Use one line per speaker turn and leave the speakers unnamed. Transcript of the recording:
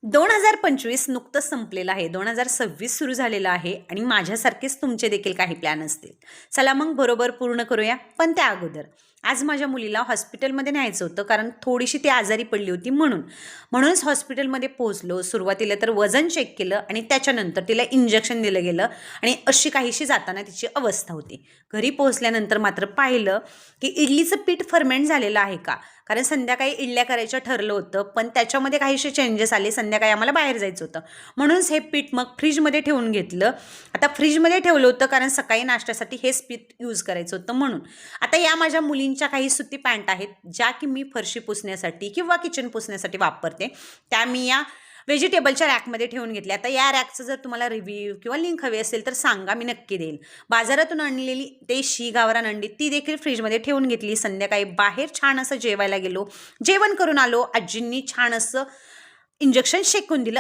2025 नुकतंच संपलेलं आहे. 2026 सुरू झालेलं आहे आणि माझ्यासारखेच तुमचे देखील काही प्लॅन असतील. चला मग बरोबर पूर्ण करूया. पण त्या अगोदर आज माझ्या मुलीला हॉस्पिटलमध्ये न्यायचं होतं, कारण थोडीशी ती आजारी पडली होती म्हणूनच हॉस्पिटलमध्ये पोहोचलो. सुरुवातीला तर वजन चेक केलं आणि त्याच्यानंतर तिला इंजेक्शन दिलं गेलं आणि अशी काहीशी जाताना तिची अवस्था होती. घरी पोहोचल्यानंतर मात्र पाहिलं की इडलीचं पीठ फर्मेंट झालेलं आहे का, कारण संध्याकाळी इडल्या करायचं ठरलं होतं, पण त्याच्यामध्ये काहीसे चेंजेस आले. संध्याकाळी आम्हाला बाहेर जायचं होतं, म्हणूनच हे पीठ मग फ्रीजमध्ये ठेवून घेतलं. आता फ्रीजमध्ये ठेवलं होतं कारण सकाळी नाश्त्यासाठी हेच पीठ यूज करायचं होतं म्हणून. आता या माझ्या मुलींच्या काही सुती पॅन्ट आहेत, ज्या की मी फरशी पुसण्यासाठी किंवा किचन पुसण्यासाठी वापरते. त्या मी या व्हेजिटेबलच्या रॅकमध्ये ठेवून घेतल्या. आता या रॅकचं जर तुम्हाला रिव्ह्यू किंवा लिंक हवी असेल तर सांगा, मी नक्की देईल. बाजारातून आणलेली देशी गावरान अंडी ती देखील फ्रीजमध्ये ठेवून घेतली. संध्याकाळी बाहेर छान असं जेवायला गेलो, जेवण करून आलो. आजींनी छान असं इंजेक्शन शेकून दिलं.